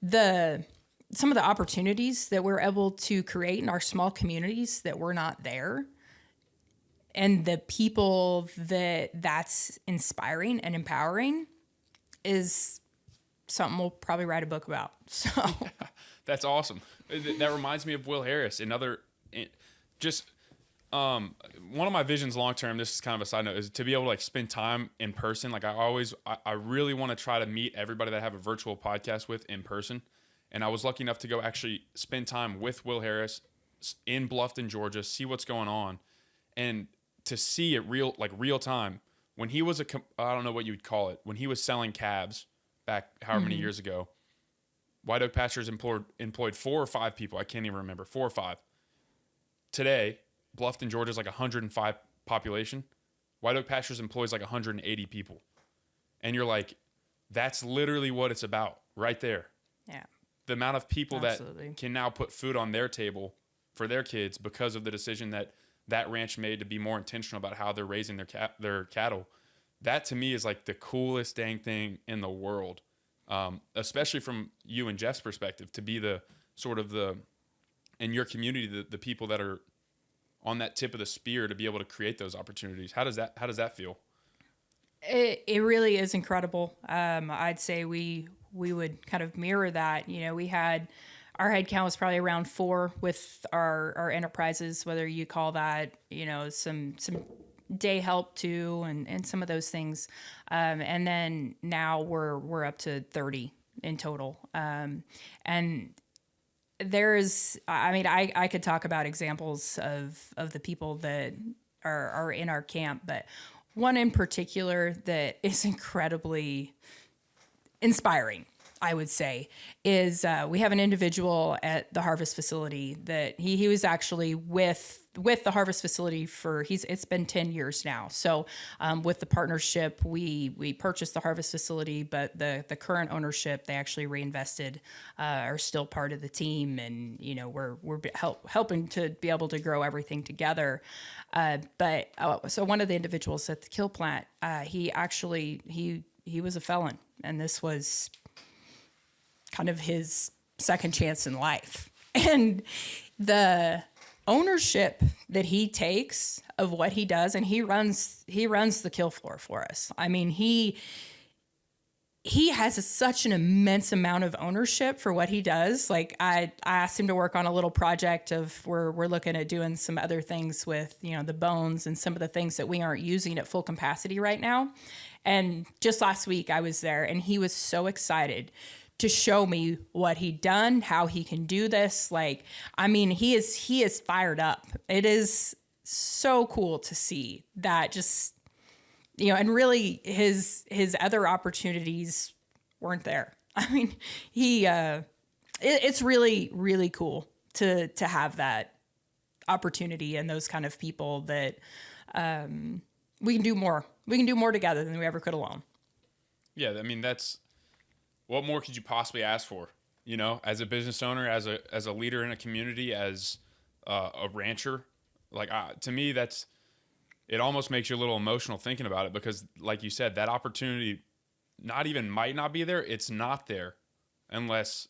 some of the opportunities that we're able to create in our small communities that were not there. And the people that's inspiring and empowering is something we'll probably write a book about. So yeah, that's awesome. That reminds me of Will Harris. One of my visions long term, this is kind of a side note, is to be able to like spend time in person. Like I really want to try to meet everybody that I have a virtual podcast with in person. And I was lucky enough to go actually spend time with Will Harris in Bluffton, Georgia, see what's going on. And to see it real time, when he was I don't know what you would call it, when he was selling calves back however many years ago, White Oak Pastures employed 4 or 5 people. I can't even remember, 4 or 5. Today, Bluffton, Georgia is like 105 population. White Oak Pastures employs like 180 people. And you're like, that's literally what it's about right there. Yeah. The amount of people Absolutely. that can now put food on their table for their kids because of the decision that ranch made to be more intentional about how they're raising their cattle. That to me is like the coolest dang thing in the world, especially from you and Jeff's perspective, to be the sort of in your community, the people that are on that tip of the spear to be able to create those opportunities. How does that feel? It really is incredible. I'd say we would kind of mirror that. We had our head count was probably around 4 with our enterprises, whether you call that, some day help too, and some of those things. And then now we're up to 30 in total. And I could talk about examples of the people that are in our camp, but one in particular that is incredibly inspiring, I would say, is we have an individual at the harvest facility that he was actually with the harvest facility it's been 10 years now. So with the partnership, we purchased the harvest facility, but the current ownership, they actually reinvested, are still part of the team. And, we're helping to be able to grow everything together. So one of the individuals at the kill plant, he was a felon, and this was kind of his second chance in life. And the ownership that he takes of what he does, and he runs the kill floor for us. I mean, he has such an immense amount of ownership for what he does. Like I asked him to work on a little project we're looking at doing some other things with, the bones and some of the things that we aren't using at full capacity right now. And just last week I was there, and he was so excited to show me what he'd done, how he can do this. Like, I mean, he is fired up. It is so cool to see that, just, and really his other opportunities weren't there. I mean, it's really, really cool to have that opportunity and those kind of people that we can do more. We can do more together than we ever could alone. Yeah, I mean, that's what more could you possibly ask for? You know, as a business owner, as a leader in a community, as a rancher, like to me, that's it. Almost makes you a little emotional thinking about it because, like you said, that opportunity might not be there. It's not there unless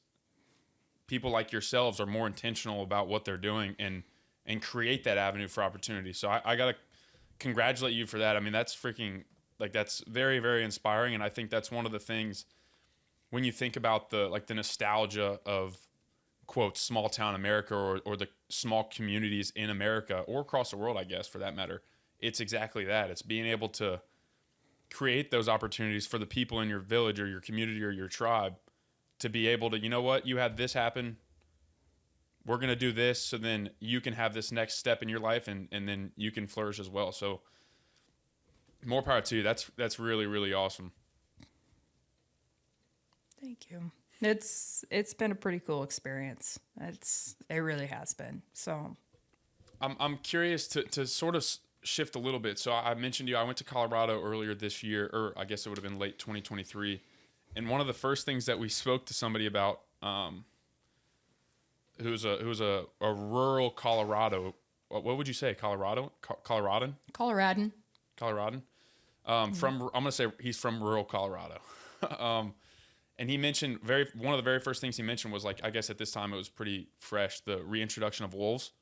people like yourselves are more intentional about what they're doing and create that avenue for opportunity. So I gotta congratulate you for that. I mean, that's freaking like that's very, very inspiring, and I think that's one of the things when you think about the nostalgia of quote small town America or the small communities in America or across the world, I guess for that matter. It's exactly that. It's being able to create those opportunities for the people in your village or your community or your tribe to be able to, you know what, you had this happen. We're going to do this so then you can have this next step in your life and then you can flourish as well. So more power to you. That's really, really awesome. Thank you. It's been a pretty cool experience. It really has been. So I'm curious to sort of shift a little bit. So I mentioned to you I went to Colorado earlier this year, or I guess it would have been late 2023. And one of the first things that we spoke to somebody about, who's a rural Colorado. What would you say? Coloradan? Coloradan. Coloradan. I'm gonna say he's from rural Colorado. And he mentioned one of the very first things he mentioned was like, I guess at this time it was pretty fresh, the reintroduction of wolves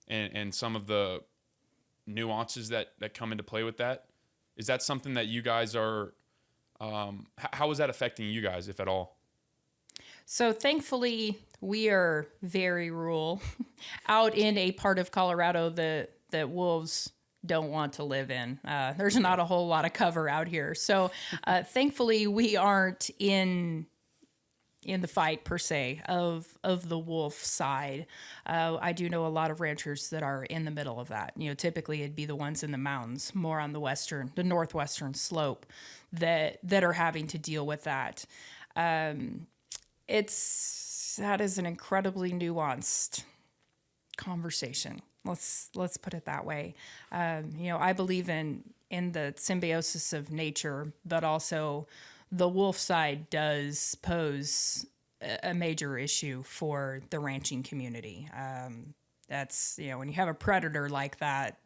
and some of the nuances that come into play with that. Is that something that you guys are, how is that affecting you guys, if at all? So thankfully we are very rural out in a part of Colorado that wolves don't want to live in. There's not a whole lot of cover out here. So thankfully we aren't in the fight per se of the wolf side. I do know a lot of ranchers that are in the middle of that. You know, typically it'd be the ones in the mountains, more on the northwestern slope that are having to deal with that. That is an incredibly nuanced conversation. Let's put it that way. I believe in the symbiosis of nature, but also the wolf side does pose a major issue for the ranching community. That's when you have a predator like that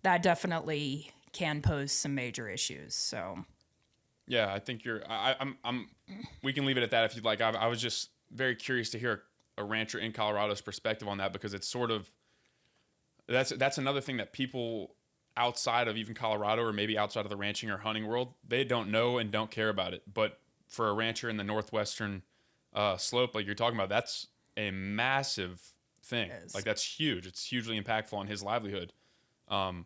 definitely can pose some major issues. So, yeah, I think I'm. We can leave it at that if you'd like. I was just very curious to hear a rancher in Colorado's perspective on that because it's sort of. That's another thing that people outside of even Colorado or maybe outside of the ranching or hunting world, they don't know and don't care about it. But for a rancher in the northwestern slope, like you're talking about, that's a massive thing. Like that's huge. It's hugely impactful on his livelihood. And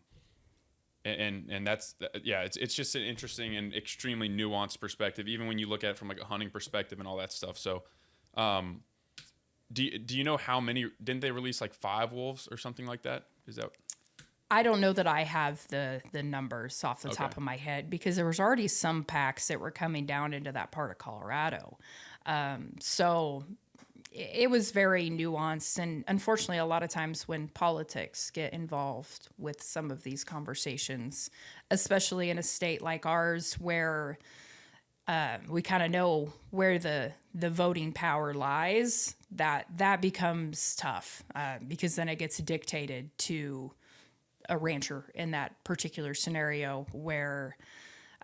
that's it's just an interesting and extremely nuanced perspective, even when you look at it from like a hunting perspective and all that stuff. So, do you know how many? Didn't they release like 5 wolves or something like that? Is that? I don't know that I have the numbers off the top of my head because there was already some packs that were coming down into that part of Colorado. So it was very nuanced. And unfortunately, a lot of times when politics get involved with some of these conversations, especially in a state like ours where we kind of know where the voting power lies, that becomes tough because then it gets dictated to a rancher in that particular scenario where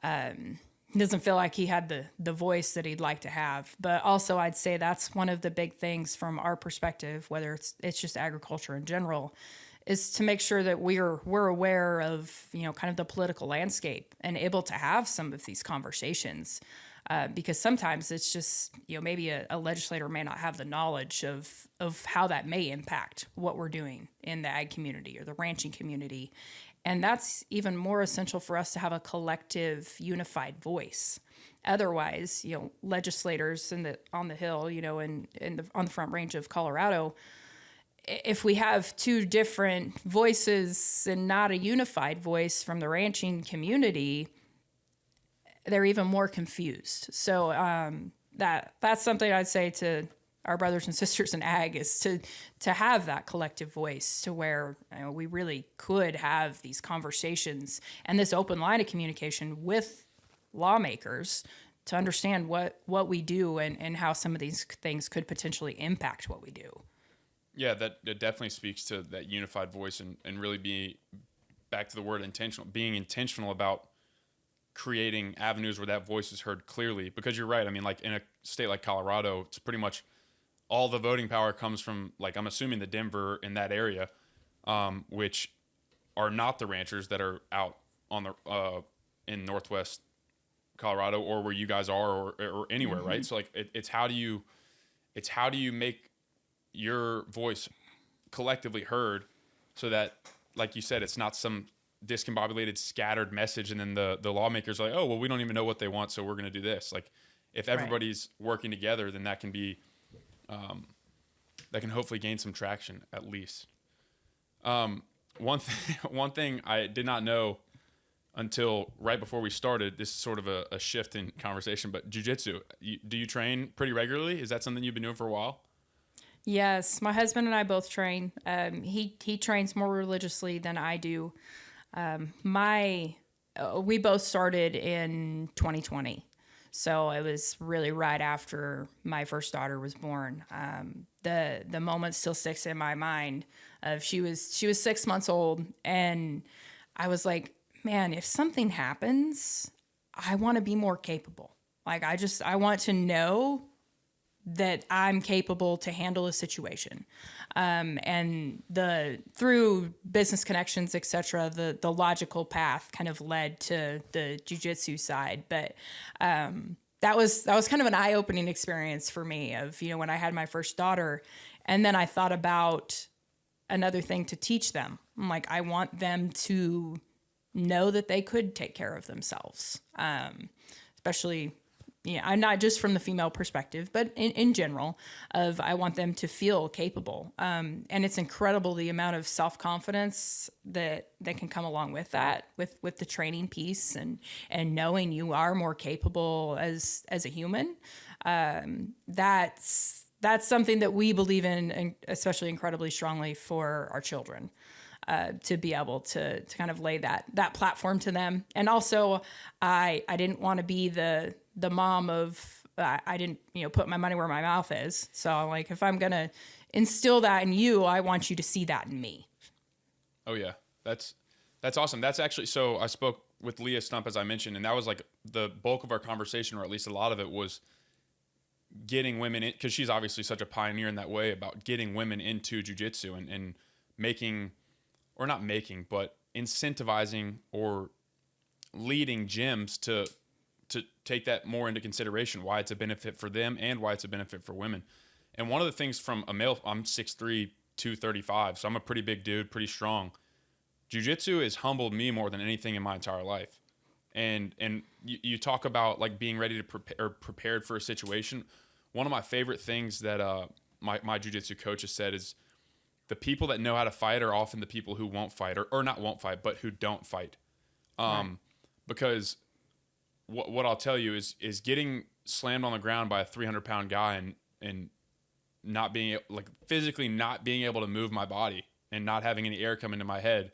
he doesn't feel like he had the voice that he'd like to have. But also I'd say that's one of the big things from our perspective, whether it's just agriculture in general, is to make sure that we're aware of, kind of the political landscape and able to have some of these conversations. Because sometimes it's just, maybe a legislator may not have the knowledge of how that may impact what we're doing in the ag community or the ranching community. And that's even more essential for us to have a collective, unified voice. Otherwise, legislators on the Hill, on the Front Range of Colorado, if we have two different voices and not a unified voice from the ranching community, they're even more confused. So that's something I'd say to our brothers and sisters in ag is to have that collective voice to where we really could have these conversations and this open line of communication with lawmakers to understand what we do and how some of these things could potentially impact what we do. Yeah, that definitely speaks to that unified voice and really be back to the word intentional, being intentional about creating avenues where that voice is heard clearly. Because you're right. I mean, like in a state like Colorado, it's pretty much all the voting power comes from, like, I'm assuming the Denver in that area, which are not the ranchers that are out on the in Northwest Colorado or where you guys are or anywhere, right? So like it's how do you make your voice collectively heard so that, like you said, it's not some discombobulated, scattered message, and then the lawmakers are like, oh, well, we don't even know what they want, so we're going to do this. Like, if everybody's working together, then that can be, that can hopefully gain some traction at least. One thing I did not know until right before we started, this is sort of a shift in conversation, but jiu-jitsu, do you train pretty regularly? Is that something you've been doing for a while? Yes, my husband and I both train. He trains more religiously than I do. We both started in 2020, so it was really right after my first daughter was born. The moment still sticks in my mind of she was 6 months old, and I was like, man, if something happens, I want to be more capable. Like I want to know that I'm capable to handle a situation. And through business connections, et cetera, the logical path kind of led to the jiu-jitsu side. But that was kind of an eye-opening experience for me of, when I had my first daughter, and then I thought about another thing to teach them. I'm like, I want them to know that they could take care of themselves, especially, I'm not just from the female perspective, but in general, I want them to feel capable. And it's incredible the amount of self-confidence that can come along with that, with the training piece and knowing you are more capable as a human. That's something that we believe in, and especially incredibly strongly for our children. To be able to kind of lay that platform to them. And also, I didn't want to be the mom of, I didn't, put my money where my mouth is. So like, if I'm going to instill that in you, I want you to see that in me. Oh yeah. That's awesome. That's actually, so I spoke with Leah Stump, as I mentioned, and that was like the bulk of our conversation, or at least a lot of it was getting women in, because she's obviously such a pioneer in that way, about getting women into jiu-jitsu and making, or not making, but incentivizing or leading gyms to take that more into consideration, why it's a benefit for them and why it's a benefit for women. And one of the things from a male, I'm 6'3", 235, so I'm a pretty big dude, pretty strong. Jiu-jitsu has humbled me more than anything in my entire life. And you talk about like being ready to prepare, or prepared for a situation. One of my favorite things that my jiu-jitsu coach has said is, the people that know how to fight are often the people who won't fight, or not won't fight, but who don't fight. Right. Because what I'll tell you is getting slammed on the ground by a 300-pound guy and not being, like, physically not being able to move my body and not having any air come into my head,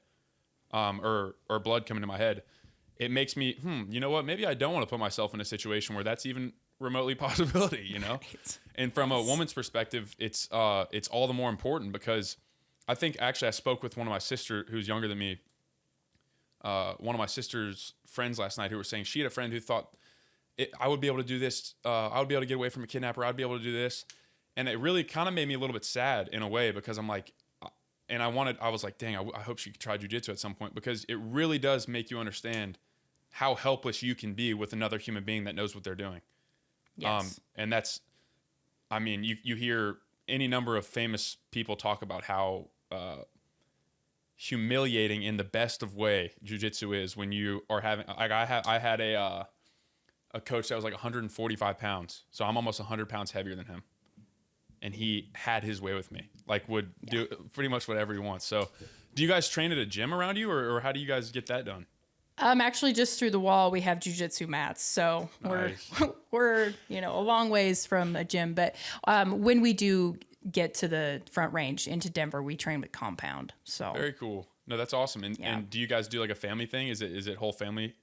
or blood come into my head, it makes me, you know what? Maybe I don't want to put myself in a situation where that's even remotely possibility, Right. And from a woman's perspective, it's all the more important, because I think actually I spoke with one of my sister who's younger than me, one of my sister's friends last night, who were saying she had a friend who thought I would be able to do this. I would be able to get away from a kidnapper. I'd be able to do this. And it really kind of made me a little bit sad in a way, because I'm like, and I was like, dang, I hope she could try jiu-jitsu at some point, because it really does make you understand how helpless you can be with another human being that knows what they're doing. Yes. And that's, I mean, you hear any number of famous people talk about how humiliating in the best of way jiu-jitsu is when you are having, like I had a coach that was like 145 pounds. So I'm almost 100 pounds heavier than him. And he had his way with me, like would do pretty much whatever he wants. So do you guys train at a gym around you, or how do you guys get that done? Actually, just through the wall, we have jujitsu mats, so Nice. we're a long ways from a gym. But when we do get to the Front Range into Denver, we train with compound. So Very cool. No, that's awesome. And yeah. and do you guys do like a family thing? Is it whole family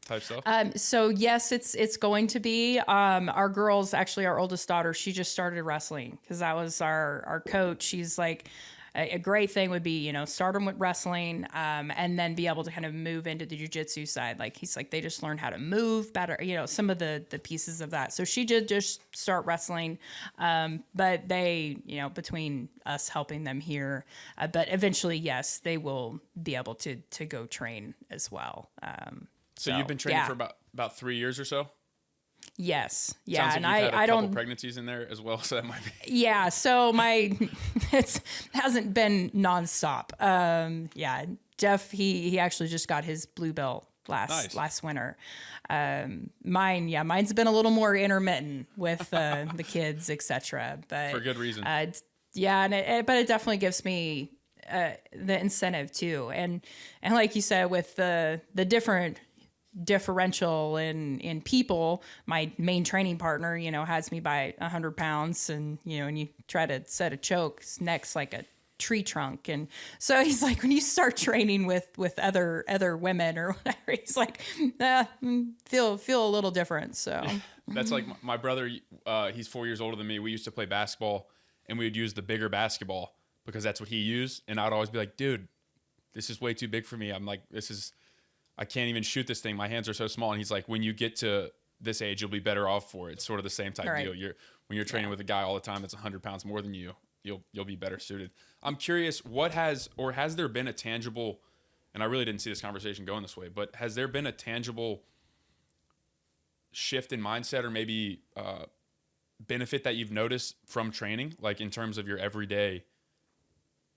type stuff? So yes, it's going to be our girls. Actually, our oldest daughter, she just started wrestling because that was our coach. She's like, a great thing would be start them with wrestling, and then be able to kind of move into the jujitsu side. Like he's like they just learn how to move better. Some of the pieces of that. So she did just start wrestling, but they between us helping them here, but eventually yes, they will be able to go train as well. So you've been training yeah. for about 3 years or so? Yes. Yeah. Sounds like And you've had a I couple don't, pregnancies in there as well, so that might be. yeah. So it hasn't been nonstop. Yeah. Jeff, he actually just got his blue belt Nice. last winter. Mine's been a little more intermittent with, the kids, etc. But For good reason. yeah. But it definitely gives me, the incentive too. And like you said, with the different differential in people, my main training partner has me by 100 pounds, and and you try to set a choke, his neck's like a tree trunk. And so he's like, when you start training with other women or whatever, he's like, feel a little different. So That's like my brother. He's 4 years older than me. We used to play basketball, and we would use the bigger basketball because that's what he used. And I'd always be like, dude, this is way too big for me. I'm like, I can't even shoot this thing. My hands are so small. And he's like, when you get to this age, you'll be better off for it. It's sort of the same type Right. deal. When you're training with a guy all the time that's 100 pounds more than you, you'll be better suited. I'm curious, has there been a tangible, and I really didn't see this conversation going this way, but has there been a tangible shift in mindset or maybe benefit that you've noticed from training, like in terms of your everyday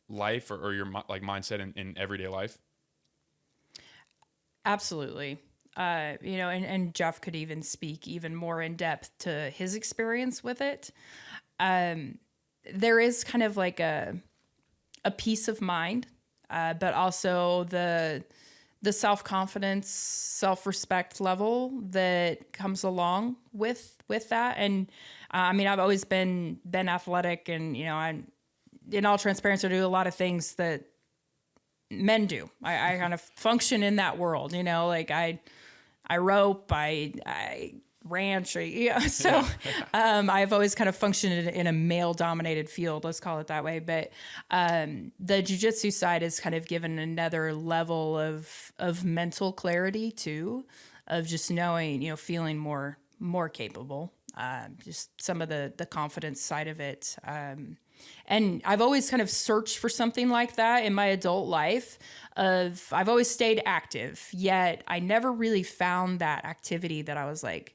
life or your like mindset in everyday life? absolutely. And Jeff could even speak even more in depth to his experience with it. There is kind of like a peace of mind, but also the self-confidence, self-respect level that comes along with that. And I've always been athletic, and I, in all transparency, I do a lot of things that men do. I kind of function in that world, like I rope, I ranch, so I've always kind of functioned in a male dominated field, let's call it that way. But the jiu-jitsu side has kind of given another level of mental clarity too, of just knowing, feeling more capable, just some of the confidence side of it. And I've always kind of searched for something like that in my adult life. I've always stayed active, yet I never really found that activity that I was like,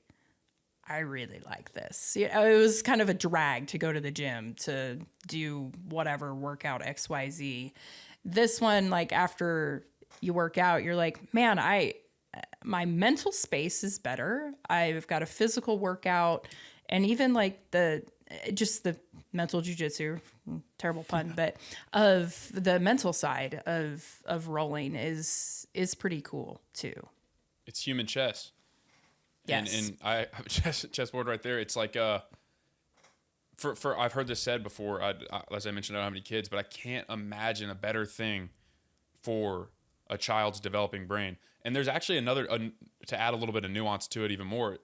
I really like this. It was kind of a drag to go to the gym to do whatever workout XYZ. This one, like after you work out, you're like, man, my mental space is better. I've got a physical workout, and even like the mental jujitsu, terrible pun, but of the mental side of rolling is pretty cool too. It's human chess. Yes. And I have a chessboard right there. It's like for I've heard this said before. As I mentioned, I don't have any kids, but I can't imagine a better thing for a child's developing brain. And there's actually to add a little bit of nuance to it even more.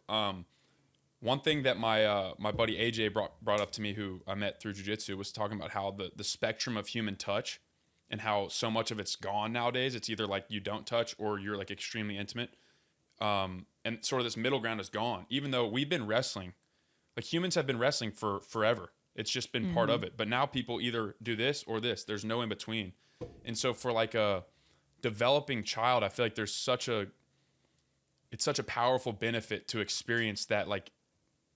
One thing that my buddy AJ brought up to me, who I met through jiu-jitsu, was talking about how the spectrum of human touch and how so much of it's gone nowadays. It's either like you don't touch or you're like extremely intimate. And sort of this middle ground is gone, even though we've been wrestling. Like humans have been wrestling for forever. It's just been part of it. But now people either do this or this. There's no in between. And so for like a developing child, I feel like it's such a powerful benefit to experience that, like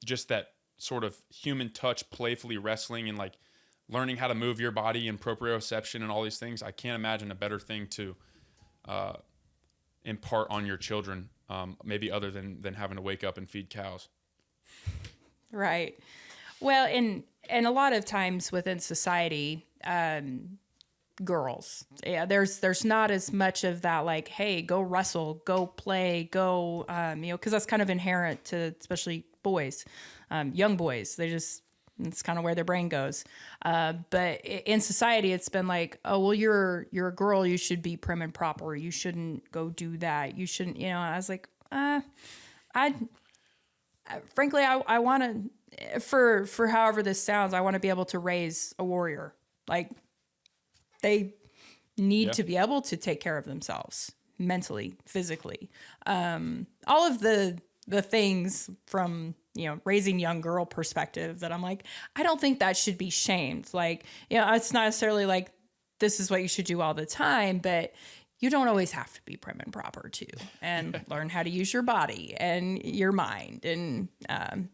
just that sort of human touch, playfully wrestling and like learning how to move your body and proprioception and all these things. I can't imagine a better thing to impart on your children, maybe other than having to wake up and feed cows. Right. Well, and a lot of times within society, girls. Yeah, there's not as much of that like, hey, go wrestle, go play, go, because that's kind of inherent to especially boys, young boys. They just it's kind of where their brain goes. But in society, it's been like, oh well, you're a girl, you should be prim and proper. You shouldn't go do that. You shouldn't, I was like, I frankly, I want to, for however this sounds, I want to be able to raise a warrior. Like they need Yeah. to be able to take care of themselves mentally, physically. All of the things from, raising young girl perspective that I'm like, I don't think that should be shamed. Like, it's not necessarily like this is what you should do all the time, but you don't always have to be prim and proper too, and learn how to use your body and your mind. And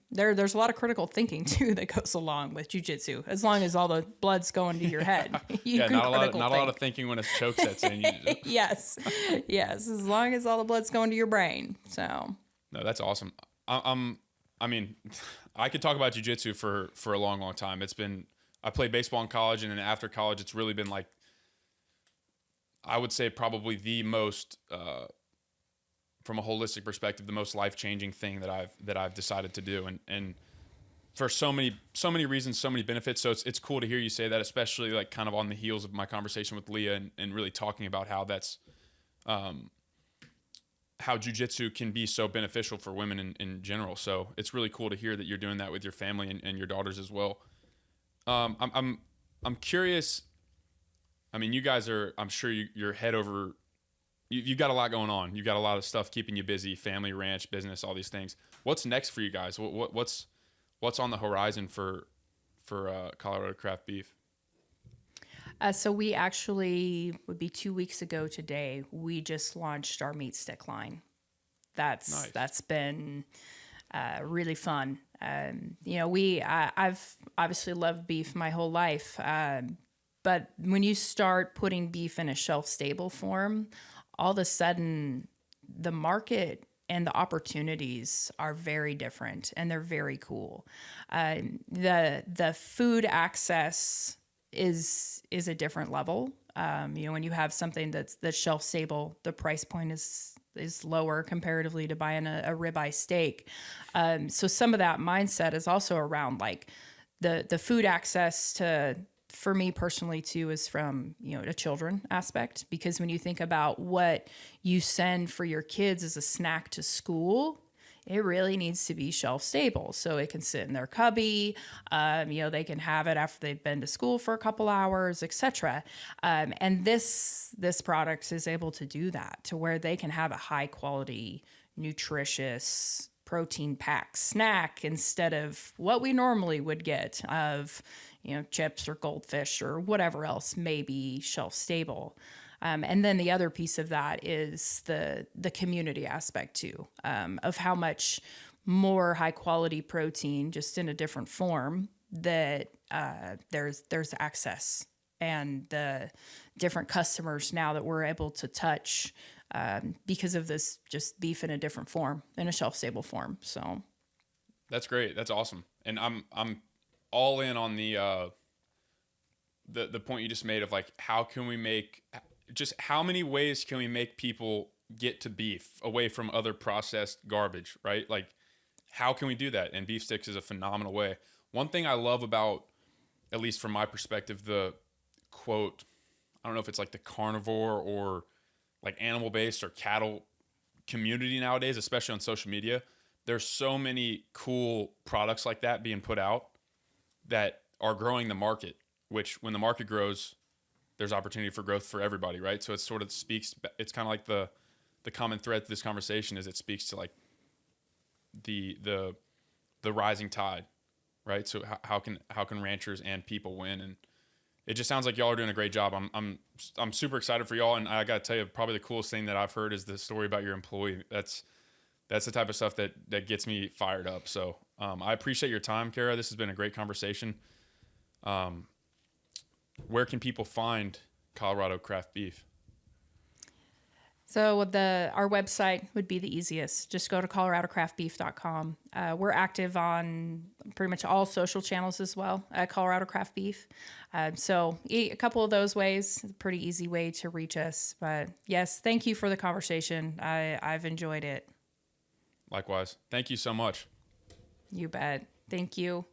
there's a lot of critical thinking too that goes along with jujitsu. As long as all the blood's going to your head, you can not a critical lot think. of thinking when a choke sets in. Yes, as long as all the blood's going to your brain. So No, that's awesome. I mean, I could talk about jiu-jitsu for a long time. I played baseball in college, and then after college, it's really been like, I would say probably the most, from a holistic perspective, the most life-changing thing that I've decided to do, and for so many reasons, so many benefits. So it's cool to hear you say that, especially like kind of on the heels of my conversation with Leah and really talking about how that's, how jiu-jitsu can be so beneficial for women in general. So it's really cool to hear that you're doing that with your family and your daughters as well. I'm curious. I mean, you guys are, I'm sure you're head over, you've got a lot going on. You've got a lot of stuff keeping you busy, family, ranch, business, all these things. What's next for you guys? What's on the horizon for Colorado Craft Beef? So we actually, would be 2 weeks ago today, we just launched our meat stick line. Nice. That's been really fun. I've obviously loved beef my whole life, but when you start putting beef in a shelf stable form, all of a sudden the market and the opportunities are very different, and they're very cool. The food access is a different level. When you have something that's shelf stable, the price point is lower comparatively to buying a ribeye steak. So some of that mindset is also around like the food access to, for me personally too, is from, a children aspect, because when you think about what you send for your kids as a snack to school, it really needs to be shelf stable so it can sit in their cubby. They can have it after they've been to school for a couple hours, etc. And this product is able to do that, to where they can have a high quality, nutritious, protein packed snack instead of what we normally would get of, chips or goldfish or whatever else may be shelf stable. And then the other piece of that is the community aspect too, of how much more high quality protein, just in a different form, that there's access, and the different customers now that we're able to touch, because of this, just beef in a different form, in a shelf stable form. So That's great. That's awesome. And I'm all in on the point you just made of like, how can we make, just how many ways can we make people get to beef away from other processed garbage, right? Like, how can we do that? And beef sticks is a phenomenal way. One thing I love about, at least from my perspective, the quote, I don't know if it's like the carnivore or like animal based or cattle community nowadays, especially on social media. There's so many cool products like that being put out that are growing the market, which when the market grows, there's opportunity for growth for everybody, right? So it sort of speaks, it's kind of like the common thread to this conversation is it speaks to like the rising tide, right? So how can ranchers and people win? And it just sounds like y'all are doing a great job. I'm super excited for y'all, and I got to tell you, probably the coolest thing that I've heard is the story about your employee. That's the type of stuff that gets me fired up. So I appreciate your time, Kara. This has been a great conversation. Where can people find Colorado Craft Beef? So our website would be the easiest. Just go to coloradocraftbeef.com. We're active on pretty much all social channels as well at Colorado Craft Beef. So a couple of those ways, pretty easy way to reach us. But yes, thank you for the conversation. I've enjoyed it. Likewise. Thank you so much. You bet. Thank you.